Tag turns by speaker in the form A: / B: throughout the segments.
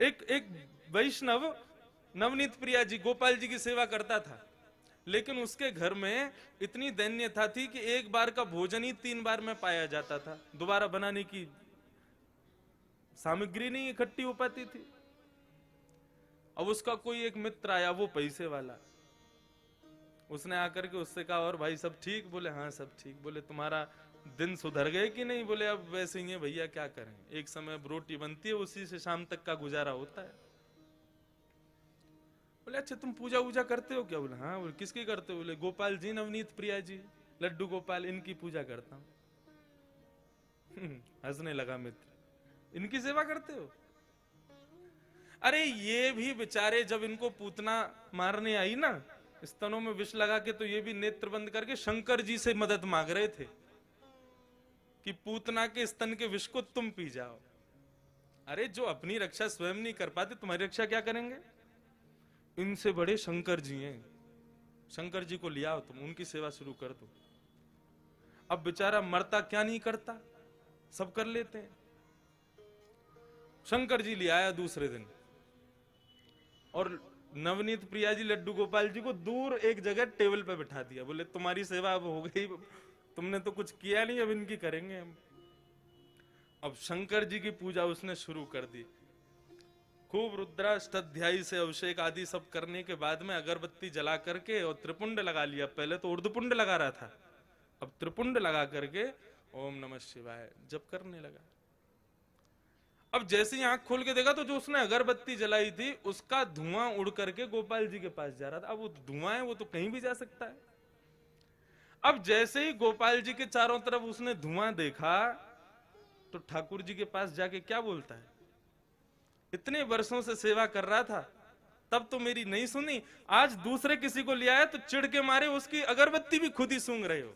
A: एक एक वैष्णव नवनीत प्रिया जी गोपाल जी की सेवा करता था, लेकिन उसके घर में इतनी दैन्यता थी कि एक बार का भोजन ही 3 बार में पाया जाता था, दोबारा बनाने की सामग्री नहीं इकट्ठी हो पाती थी। अब उसका कोई एक मित्र आया, वो पैसे वाला, उसने आकर के उससे कहा और भाई सब ठीक? बोले हाँ सब ठीक। बोले तुम्हारा दिन सुधर गए कि नहीं? बोले अब वैसे ही है भैया, क्या करें, एक समय रोटी बनती है, उसी से शाम तक का गुजारा होता है। बोले अच्छा तुम पूजा वूजा करते हो क्या? बोले हाँ। बोले किसकी करते हो? बोले गोपाल जी, नवनीत प्रिया जी, लड्डू गोपाल, इनकी पूजा करता हूं। हंसने लगा मित्र, इनकी सेवा करते हो? अरे ये भी बेचारे जब इनको पूतना मारने आई ना, स्तनों में विष लगा के, तो ये भी नेत्र बंद करके शंकर जी से मदद मांग रहे थे कि पूतना के स्तन के विष को तुम पी जाओ। अरे जो अपनी रक्षा स्वयं नहीं कर पाते, तुम्हारी रक्षा क्या करेंगे? इनसे बड़े शंकर जी हैं, शंकर जी को लिया तुम, उनकी सेवा शुरू कर दो। अब बेचारा मरता क्या नहीं करता, सब कर लेते हैं। शंकर जी ले आया दूसरे दिन, और नवनीत प्रिया जी लड्डू गोपाल जी को दूर एक जगह टेबल पे बिठा दिया। बोले तुम्हारी सेवा अब हो गई, तुमने तो कुछ किया नहीं, अब इनकी करेंगे हम। अब शंकर जी की पूजा उसने शुरू कर दी। खूब रुद्राष्टाध्यायी से अभिषेक आदि सब करने के बाद में अगरबत्ती जला करके और त्रिपुंड लगा लिया। पहले तो उर्दपुंड लगा रहा था, अब त्रिपुंड लगा करके ओम नमः शिवाय जप करने लगा। अब जैसे ही आंख खोल के देखा तो जो उसने अगरबत्ती जलाई थी उसका धुआं उड़ करके गोपाल जी के पास जा रहा था। अब वो धुआं है, वो तो कहीं भी जा सकता है। अब जैसे ही गोपाल जी के चारों तरफ उसने धुआं देखा तो ठाकुर जी के पास जाके क्या बोलता है, इतने वर्षों से सेवा कर रहा था, तब तो मेरी नहीं सुनी, आज दूसरे किसी को ले आया तो चिढ़ के मारे उसकी अगरबत्ती भी खुद ही सूंघ रहे हो।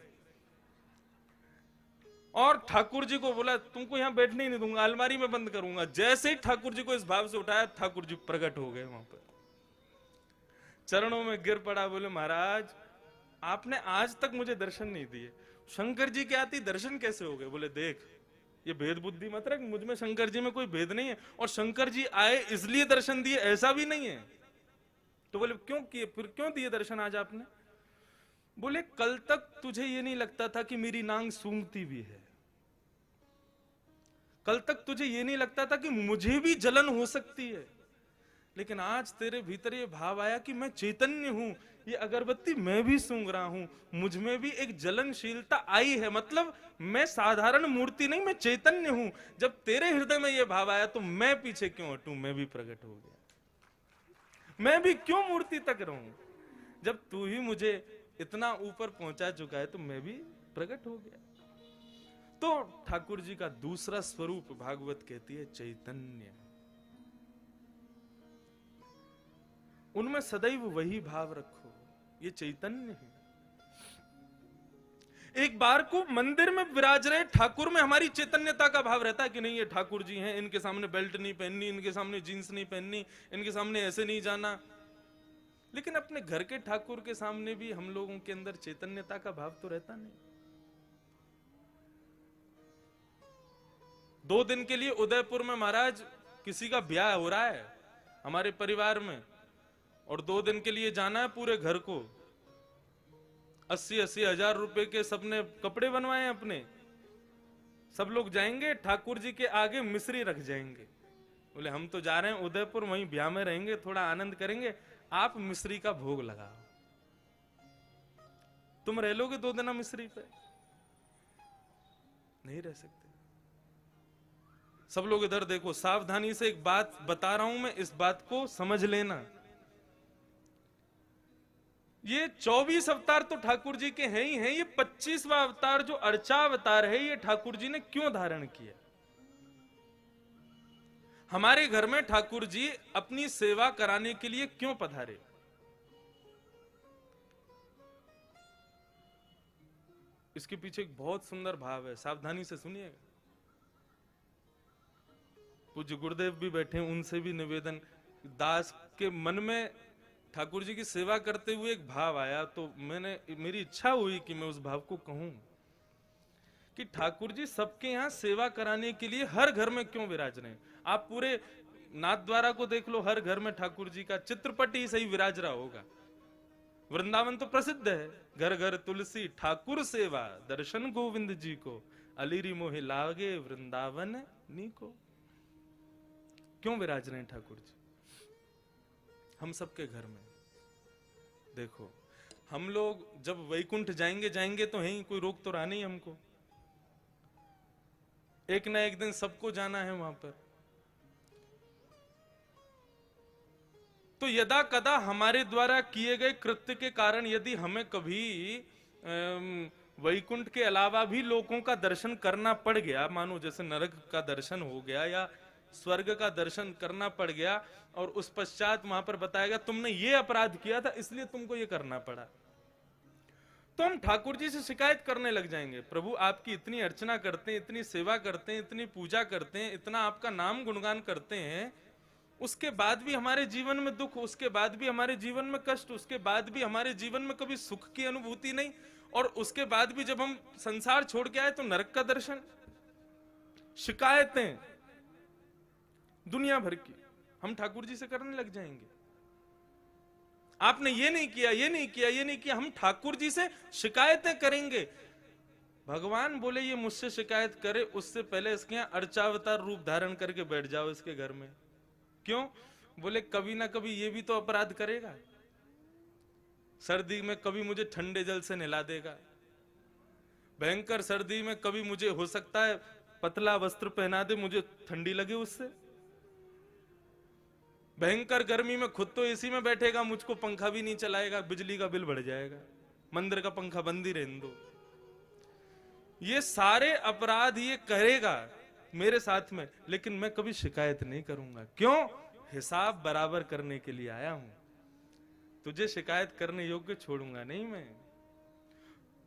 A: और ठाकुर जी को बोला तुमको यहां बैठने ही नहीं दूंगा, अलमारी में बंद करूंगा। जैसे ही ठाकुर जी को इस भाव से उठाया, ठाकुर जी प्रकट हो गए वहां पर, चरणों में गिर पड़ा। बोले महाराज आपने आज तक मुझे दर्शन नहीं दिए, शंकर जी के आती दर्शन कैसे हो गए? बोले देख ये भेद बुद्धि मत रख, मुझ में शंकर जी में कोई भेद नहीं है, और शंकर जी आए इसलिए दर्शन दिए ऐसा भी नहीं है। तो बोले क्यों किए, फिर क्यों दिए दर्शन आज आपने? बोले कल तक तुझे ये नहीं लगता था कि मेरी नांग सूंघती भी है, कल तक तुझे ये नहीं लगता था कि मुझे भी जलन हो सकती है, लेकिन आज तेरे भीतर ये भाव आया कि मैं चैतन्य हूं, ये अगरबत्ती मैं भी सूंघ रहा हूं, मुझ में भी एक जलनशीलता आई है, मतलब मैं साधारण मूर्ति नहीं, मैं चैतन्य हूं। जब तेरे हृदय में ये भाव आया तो मैं पीछे क्यों हटूं, मैं भी प्रकट हो गया, मैं भी क्यों मूर्ति तक रहूं? जब तू ही मुझे इतना ऊपर पहुंचा चुका है तो मैं भी प्रकट हो गया। तो ठाकुर जी का दूसरा स्वरूप भागवत कहती है चैतन्य, उनमें सदैव वही भाव रखो, ये चैतन्य है। एक बार को मंदिर में विराज रहे ठाकुर में हमारी चैतन्यता का भाव रहता है कि नहीं ये ठाकुर जी हैं, इनके सामने बेल्ट नहीं पहननी, इनके सामने जींस नहीं पहननी, इनके सामने ऐसे नहीं जाना। लेकिन अपने घर के ठाकुर के सामने भी हम लोगों के अंदर चैतन्यता का भाव तो रहता नहीं। 2 दिन के लिए उदयपुर में महाराज किसी का ब्याह हो रहा है हमारे परिवार में, और 2 दिन के लिए जाना है पूरे घर को। 80-80 हजार रुपए के सबने कपड़े बनवाए अपने, सब लोग जाएंगे ठाकुर जी के आगे मिश्री रख जाएंगे। बोले हम तो जा रहे हैं उदयपुर, वहीं ब्याह में रहेंगे, थोड़ा आनंद करेंगे, आप मिश्री का भोग लगाओ। तुम रह लोगे 2 दिन मिश्री पे? नहीं रह सकते। सब लोग इधर देखो, सावधानी से एक बात बता रहा हूं मैं, इस बात को समझ लेना। ये 24 अवतार तो ठाकुर जी के हैं ही हैं, ये 25वां अवतार जो अर्चा अवतार है, ये ठाकुर जी ने क्यों धारण किया? हमारे घर में ठाकुर जी अपनी सेवा कराने के लिए क्यों पधारे? इसके पीछे एक बहुत सुंदर भाव है, सावधानी से सुनिएगा। पूज्य गुरुदेव भी बैठे, उनसे भी निवेदन, दास के मन में ठाकुर जी की सेवा करते हुए एक भाव आया, तो मेरी इच्छा हुई कि मैं उस भाव को कहूं कि ठाकुर जी सबके यहां सेवा कराने के लिए हर घर में क्यों विराज रहे हैं। आप पूरे नाथ द्वारा को देख लो, हर घर में ठाकुर जी का चित्रपट ही सही विराज रहा होगा। वृंदावन तो प्रसिद्ध है, घर घर तुलसी ठाकुर सेवा, दर्शन गोविंद जी को, अलीरी मोहे लागे वृंदावन नी को। क्यों विराज रहे हैं ठाकुर जी हम सबके घर में? देखो, हम लोग जब वैकुंठ जाएंगे तो है, कोई रोक तो रहा नहीं हमको। एक ना एक दिन सबको जाना है वहां पर। तो यदा कदा हमारे द्वारा किए गए कृत्य के कारण यदि हमें कभी वैकुंठ के अलावा भी लोगों का दर्शन करना पड़ गया, मानो जैसे नरक का दर्शन हो गया या स्वर्ग का दर्शन करना पड़ गया, और उस पश्चात वहां पर बताया गया तुमने ये अपराध किया था इसलिए तुमको ये करना पड़ा, तो हम ठाकुर जी से शिकायत करने लग जाएंगे। प्रभु आपकी इतनी अर्चना करते हैं, इतनी सेवा करते हैं, इतनी पूजा करते हैं, इतना आपका नाम गुणगान करते हैं, उसके बाद भी हमारे जीवन में दुख, उसके बाद भी हमारे जीवन में कष्ट, उसके बाद भी हमारे जीवन में कभी सुख की अनुभूति नहीं, और उसके बाद भी जब हम संसार छोड़ के आए तो नरक का दर्शन। शिकायतें दुनिया भर की हम ठाकुर जी से करने लग जाएंगे। आपने ये नहीं किया, ये नहीं किया, ये नहीं किया, हम ठाकुर जी से शिकायतें करेंगे। भगवान बोले ये मुझसे शिकायत करे उससे पहले इसके यहां अर्चावतार रूप धारण करके बैठ जाओ इसके घर में। क्यों? बोले कभी ना कभी ये भी तो अपराध करेगा, सर्दी में कभी मुझे ठंडे जल से नहला देगा, भयंकर सर्दी में कभी मुझे हो सकता है पतला वस्त्र पहना दे, मुझे ठंडी लगे उससे, भयंकर गर्मी में खुद तो एसी में बैठेगा, मुझको पंखा भी नहीं चलाएगा, बिजली का बिल बढ़ जाएगा, मंदिर का पंखा बंद ही रहने दो। ये सारे अपराध ये करेगा मेरे साथ में, लेकिन मैं कभी शिकायत नहीं करूंगा। क्यों? हिसाब बराबर करने के लिए आया हूं, तुझे शिकायत करने योग्य छोड़ूंगा नहीं मैं।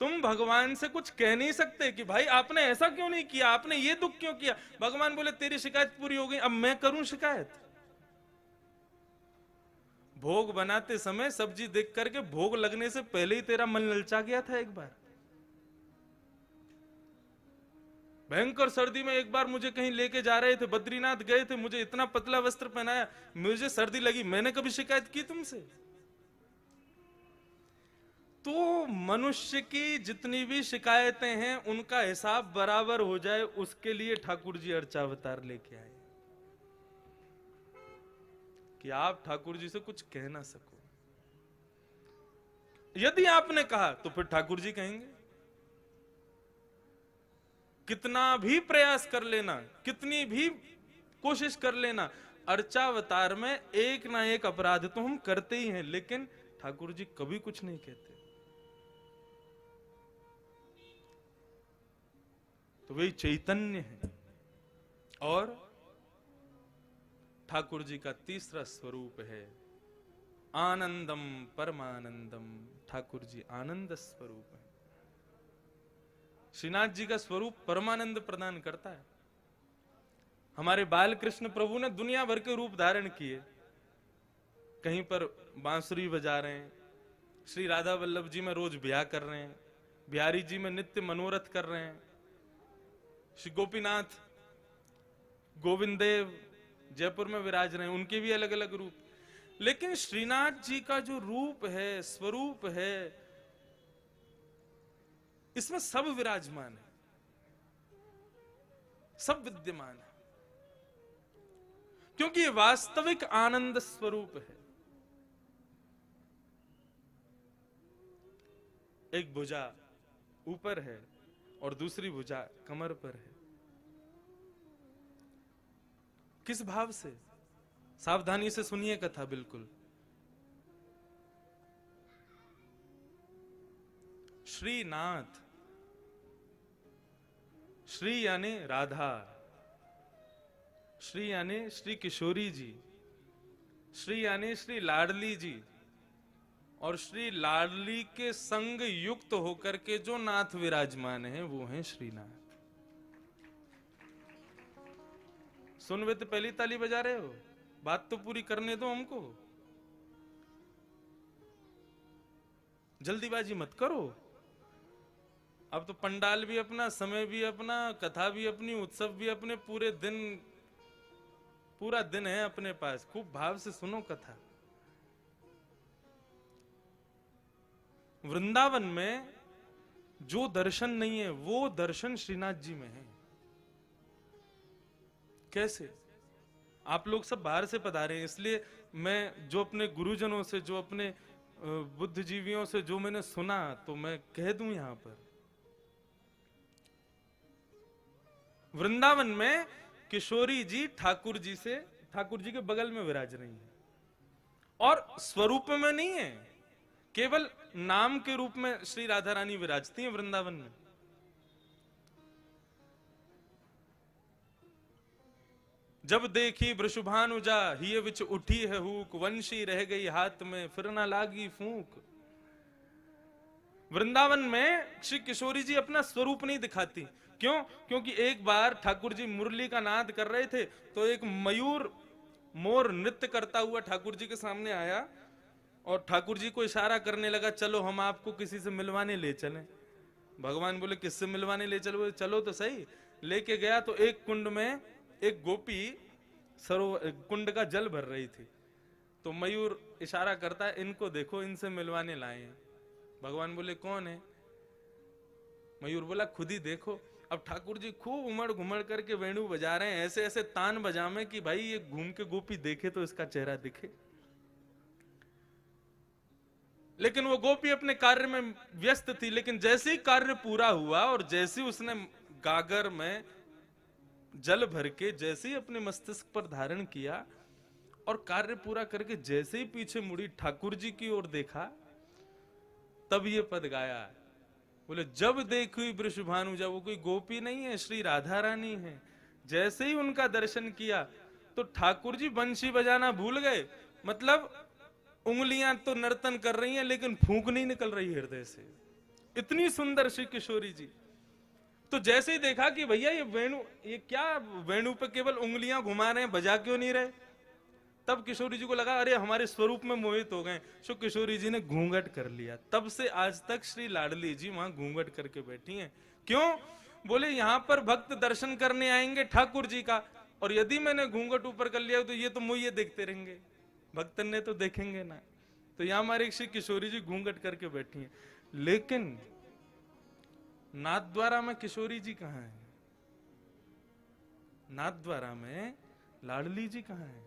A: तुम भगवान से कुछ कह नहीं सकते कि भाई आपने ऐसा क्यों नहीं किया, आपने ये दुख क्यों किया। भगवान बोले तेरी शिकायत पूरी हो गई, अब मैं करूं शिकायत। भोग बनाते समय सब्जी देख करके भोग लगने से पहले ही तेरा मन ललचा गया था। एक बार भयंकर सर्दी में एक बार मुझे कहीं लेके जा रहे थे, बद्रीनाथ गए थे, मुझे इतना पतला वस्त्र पहनाया, मुझे सर्दी लगी, मैंने कभी शिकायत की तुमसे? तो मनुष्य की जितनी भी शिकायतें हैं उनका हिसाब बराबर हो जाए, उसके लिए ठाकुर जी अर्चावतार लेके आए कि आप ठाकुर जी से कुछ कह ना सको। यदि आपने कहा तो फिर ठाकुर जी कहेंगे। कितना भी प्रयास कर लेना, कितनी भी कोशिश कर लेना, अर्चावतार में एक ना एक अपराध तो हम करते ही हैं, लेकिन ठाकुर जी कभी कुछ नहीं कहते। तो वही चैतन्य है। और ठाकुर जी का तीसरा स्वरूप है आनंदम परमानंदम। ठाकुर जी आनंद स्वरूप है। श्रीनाथ जी का स्वरूप परमानंद प्रदान करता है। हमारे बाल कृष्ण प्रभु ने दुनिया भर के रूप धारण किए, कहीं पर बांसुरी बजा रहे हैं, श्री राधा वल्लभ जी में रोज ब्याह कर रहे हैं, बिहारी जी में नित्य मनोरथ कर रहे हैं, श्री गोपीनाथ गोविंद देव जयपुर में विराज रहे हैं, उनके भी अलग अलग रूप। लेकिन श्रीनाथ जी का जो रूप है, स्वरूप है, इसमें सब विराजमान है, सब विद्यमान है, क्योंकि ये वास्तविक आनंद स्वरूप है। एक भुजा ऊपर है और दूसरी भुजा कमर पर है। किस भाव से? सावधानी से सुनिए कथा बिल्कुल। श्रीनाथ, श्री यानी राधा, श्री यानी श्री किशोरी जी, श्री यानी श्री लाडली जी, और श्री लाडली के संग युक्त होकर के जो नाथ विराजमान है वो है श्रीनाथ। सुन वे तो पहली ताली बजा रहे हो, बात तो पूरी करने दो हमको, जल्दीबाजी मत करो। अब तो पंडाल भी अपना, समय भी अपना, कथा भी अपनी, उत्सव भी अपने, पूरे दिन पूरा दिन है अपने पास, खूब भाव से सुनो कथा। वृंदावन में जो दर्शन नहीं है वो दर्शन श्रीनाथ जी में है। कैसे? आप लोग सब बाहर से पधारे हैं, इसलिए मैं जो अपने गुरुजनों से, जो अपने बुद्धिजीवियों से जो मैंने सुना, तो मैं कह दूं यहां पर। वृंदावन में किशोरी जी ठाकुर जी के बगल में विराज रही है, और स्वरूप में नहीं है, केवल नाम के रूप में श्री राधा रानी विराजती हैं वृंदावन में। जब देखी वृषभानुजा हिय विच उठी है हुक, वंशी रह गई हाथ में फिर ना लागी फूंक। वृंदावन में श्री किशोरी जी अपना स्वरूप नहीं दिखाती। क्यों? क्योंकि एक बार ठाकुर जी मुरली का नाद कर रहे थे, तो एक मयूर मोर नृत्य करता हुआ ठाकुर जी के सामने आया और ठाकुर जी को इशारा करने लगा, चलो हम आपको किसी से मिलवाने ले चलें। भगवान बोले किससे मिलवाने ले चलो? चलो तो सही। लेके गया तो एक कुंड में एक गोपी सरोवर कुंड का जल भर रही थी, तो मयूर इशारा करता है, इनको देखो, इनसे मिलवाने लाए हैं। भगवान बोले कौन है? मयूर बोला खुद ही देखो। अब ठाकुर जी खूब उमड़ घुमड़ करके वेणु बजा रहे हैं, ऐसे ऐसे तान बजामे कि भाई ये घूम के गोपी देखे तो इसका चेहरा दिखे। लेकिन वो गोपी अपने कार्य में व्यस्त थी। लेकिन जैसे ही कार्य पूरा हुआ और जैसे ही उसने गागर में जल भर के जैसे ही अपने मस्तिष्क पर धारण किया और कार्य पूरा करके जैसे ही पीछे मुड़ी ठाकुर जी की ओर देखा, तब ये पद गाया। बोले जब देखी वृषभानुजा, वो कोई गोपी नहीं है, श्री राधा रानी है। जैसे ही उनका दर्शन किया तो ठाकुर जी बंशी बजाना भूल गए। मतलब उंगलियां तो नर्तन कर रही हैं लेकिन फूंक नहीं निकल रही हृदय से, इतनी सुंदर श्री किशोरी जी। तो जैसे ही देखा कि भैया ये वेणु, ये क्या वेणु पे केवल उंगलियां घुमा रहे हैं, बजा क्यों नहीं रहे, तब किशोरी जी को लगा अरे हमारे स्वरूप में मोहित हो गए। सो किशोरी जी ने घूंघट कर लिया। तब से आज तक श्री लाडली जी वहां घूंघट करके बैठी हैं। क्यों? बोले यहां पर भक्त दर्शन करने आएंगे ठाकुर जी का, और यदि मैंने घूंघट ऊपर कर लिया तो ये तो मुझे देखते रहेंगे, भक्तन ने तो देखेंगे ना। तो यहां हमारी श्री किशोरी जी घूंघट करके बैठी हैं। लेकिन नाथद्वारा में किशोरी जी कहां है? नाथद्वारा में लाडली जी कहां है?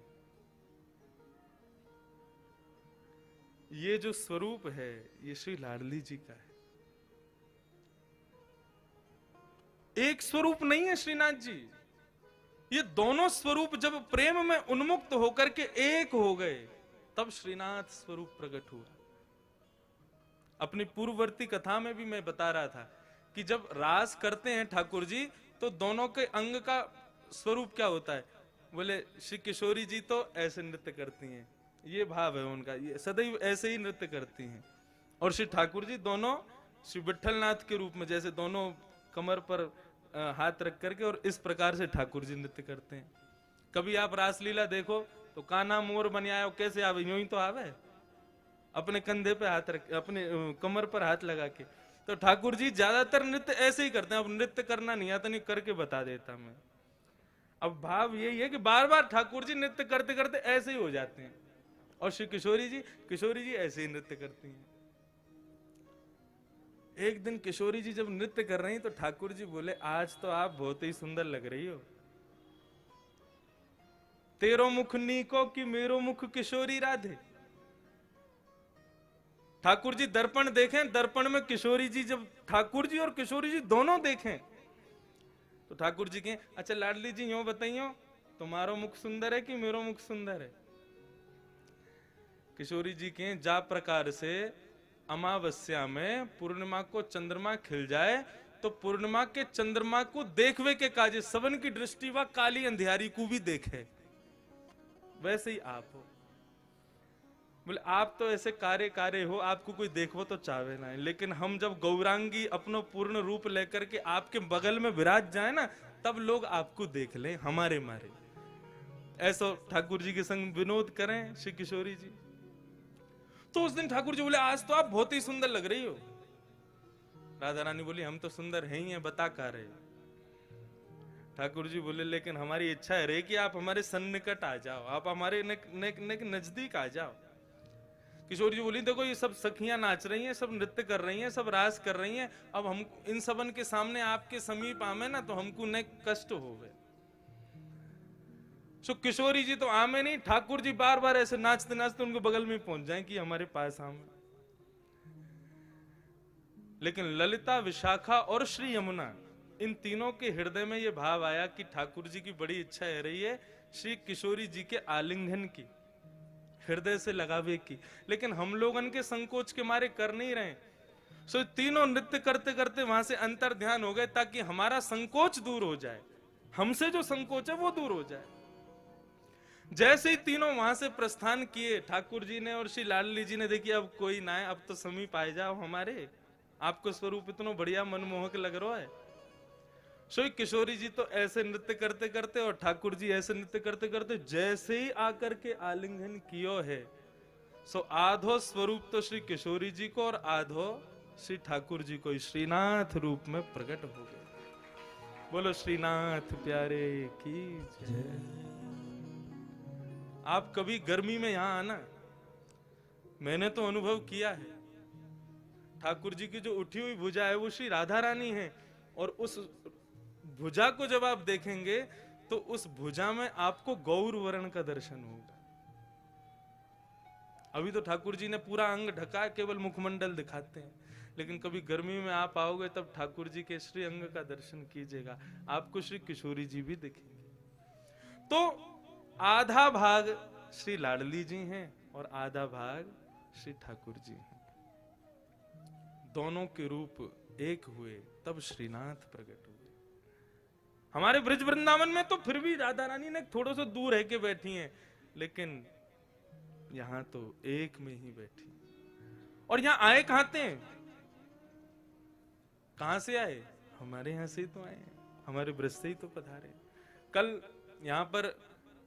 A: ये जो स्वरूप है ये श्री लाडली जी का है। एक स्वरूप नहीं है श्रीनाथ जी। ये दोनों स्वरूप जब प्रेम में उन्मुक्त होकर के एक हो गए, तब श्रीनाथ स्वरूप प्रकट हुआ। अपनी पूर्ववर्ती कथा में भी मैं बता रहा था कि जब रास करते हैं ठाकुर जी, तो दोनों के अंग का स्वरूप क्या होता है? बोले श्री किशोरी जी तो ऐसे नृत्य करती हैं, ये भाव है उनका, ये सदैव ऐसे ही नृत्य करती हैं। और श्री ठाकुर जी दोनों श्री विठलनाथ के रूप में, जैसे दोनों कमर पर हाथ रख करके और इस प्रकार से ठाकुर जी नृत्य करते हैं। कभी आप रासलीला देखो तो कान्हा मोर बन आयो, कैसे आवे? यूं ही तो आवे, अपने कंधे पे हाथ रख, अपने कमर पर हाथ लगा के। तो ठाकुर जी ज्यादातर नृत्य ऐसे ही करते हैं। अब नृत्य करना नहीं आता, नहीं करके बता देता मैं। अब भाव यही है कि बार बार ठाकुर जी नृत्य करते करते ऐसे ही हो जाते हैं, और श्री किशोरी जी ऐसे ही नृत्य करती हैं। एक दिन किशोरी जी जब नृत्य कर रही तो ठाकुर जी बोले आज तो आप बहुत ही सुंदर लग रही हो, तेरो मुख नीको कि मेरो मुख किशोरी राधे। ठाकुर जी दर्पण देखें, दर्पण में किशोरी जी, जब ठाकुर जी और किशोरी जी दोनों देखें तो ठाकुर जी कहें अच्छा लाडली जी यूं बताइयो, तुम्हारो मुख सुंदर है कि मेरो मुख सुंदर है? किशोरी जी कहें जा प्रकार से अमावस्या में पूर्णिमा को चंद्रमा खिल जाए तो पूर्णिमा के चंद्रमा को देखवे के काजे सबन की दृष्टि व काली अंधियारी को भी देखे, वैसे ही आप हो। बोले आप तो ऐसे कार्य हो, आपको कोई देखो तो चाहे ना। लेकिन हम जब गौरांगी अपनो पूर्ण रूप लेकर के आपके बगल में विराज जाए ना, तब लोग आपको देख लें हमारे मारे। ऐसा ठाकुर जी के संग विनोद करें श्री किशोरी जी। तो उस दिन ठाकुर जी बोले आज तो आप बहुत ही सुंदर लग रही हो। राधा रानी बोली हम तो सुंदर हैं ही हैं, बता का रहे। ठाकुर जी बोले लेकिन हमारी इच्छा है रे कि आप हमारे सन्निकट आ जाओ, आप हमारे नजदीक आ जाओ। किशोरी जी बोली देखो ये सब सखियां नाच रही हैं, सब नृत्य कर रही हैं, सब रास कर रही हैं, अब हम इन सबन के सामने आपके समीप आमे ना तो हमको न कष्ट हो गए। सो किशोरी जी तो आमे नहीं, ठाकुर जी बार बार ऐसे नाचते नाचते उनके बगल में पहुंच जाएं कि हमारे पास आमे। लेकिन ललिता, विशाखा और श्री यमुना, इन तीनों के हृदय में यह भाव आया कि ठाकुर जी की बड़ी इच्छा है रही है श्री किशोरी जी के आलिंगन की, हृदय से लगावे की, लेकिन हम लोग उनके संकोच के मारे कर नहीं रहे। सो तीनों नृत्य करते करते वहां से अंतर ध्यान हो गए ताकि हमारा संकोच दूर हो जाए, हमसे जो संकोच है वो दूर हो जाए। जैसे ही तीनों वहां से प्रस्थान किए, ठाकुर जी ने और श्री लाडली जी ने देखी अब कोई ना है, अब तो समीप आ जाओ हमारे, आपको स्वरूप इतना बढ़िया मनमोहक लग रहा है। सो किशोरी जी तो ऐसे नृत्य करते करते और ठाकुर जी ऐसे नृत्य करते करते जैसे ही आकर के आलिंगन कियो है, सो आधो स्वरूप तो श्री किशोरी जी को और आधो श्री ठाकुर जी को श्रीनाथ रूप में प्रकट हो गए। बोलो श्रीनाथ प्यारे की जय। आप कभी गर्मी में यहां आना, मैंने तो अनुभव किया है, ठाकुर जी की जो उठी हुई भुजा है वो श्री राधा रानी है, और उस भुजा को जब आप देखेंगे तो उस भुजा में आपको गौर वर्ण का दर्शन होगा। अभी तो ठाकुर जी ने पूरा अंग ढका, केवल मुखमंडल दिखाते हैं, लेकिन कभी गर्मी में आप आओगे तब ठाकुर जी के श्री अंग का दर्शन कीजिएगा, आपको श्री किशोरी जी भी दिखेंगे। तो आधा भाग श्री लाडली जी हैं और आधा भाग श्री ठाकुर जी हैं, दोनों के रूप एक हुए तब श्रीनाथ प्रकट हुए। हमारे ब्रज वृंदावन में तो फिर भी राधा रानी ने थोड़ा सा दूर रह के बैठी हैं, लेकिन यहां तो एक में ही बैठी। और यहां आए कहां थे, कहां से आए, हमारे यहां से ही तो आए, हमारे ब्रज से ही तो पधारे। कल यहां पर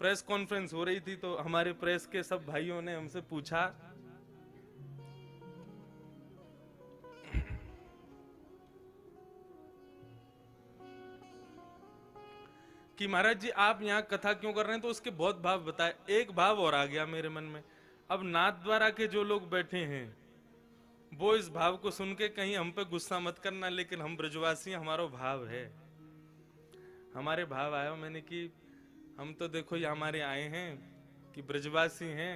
A: प्रेस कॉन्फ्रेंस हो रही थी तो हमारे प्रेस के सब भाइयों ने हमसे पूछा कि महाराज जी आप यहाँ कथा क्यों कर रहे हैं, तो उसके बहुत भाव बताए। एक भाव और आ गया मेरे मन में, अब नाथ द्वारा के जो लोग बैठे हैं वो इस भाव को सुन के कहीं हम पे गुस्सा मत करना, लेकिन हम ब्रजवासी हमारा भाव है, हमारे भाव आया। मैंने कि हम तो देखो ये हमारे आए हैं कि ब्रजवासी हैं,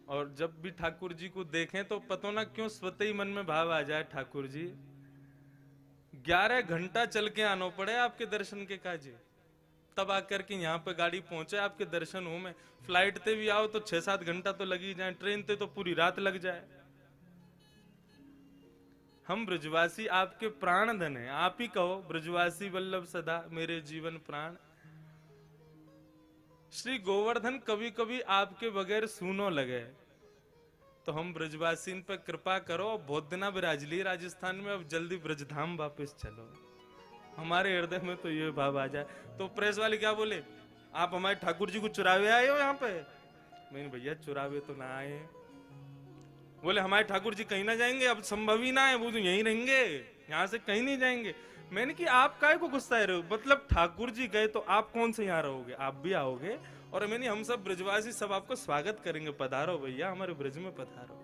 A: और जब भी ठाकुर जी को देखें तो पता ना क्यों स्वतः ही मन में भाव आ जाए, ठाकुर जी 11 घंटा चल के आना पड़े आपके दर्शन के काजे, तब आकर के यहाँ पे गाड़ी पहुंचे आपके दर्शन हो में। फ्लाइट ते भी आओ तो 6-7 घंटा तो लग ही जाए, ट्रेन ते तो पूरी रात लग जाए। हम ब्रजवासी आपके प्राण धन है, आप ही कहो ब्रजवासी वल्लभ सदा मेरे जीवन प्राण। श्री गोवर्धन कभी कभी आपके बगैर सूनो लगे, तो हम ब्रजवासी पे कृपा करो, बहुत दिना विराज ली राजस्थान में, अब जल्दी ब्रजधाम वापस चलो। हमारे हृदय में तो ये भाव आ जाए। तो प्रेस वाले क्या बोले, आप हमारे ठाकुर जी को चुरावे आए हो यहाँ पे? मैंने भैया चुरावे तो ना आए। बोले हमारे ठाकुर जी कहीं ना जाएंगे, अब संभव ही ना है, वो तो यहीं रहेंगे, यहाँ से कहीं नहीं जाएंगे। मैंने कि आप काहे को गुस्सा रहे हो, मतलब ठाकुर जी गए तो आप कौन से यहाँ रहोगे, आप भी आओगे, और मैंने हम सब ब्रजवासी सब आपको स्वागत करेंगे, पधारो भैया हमारे ब्रज में पधारो।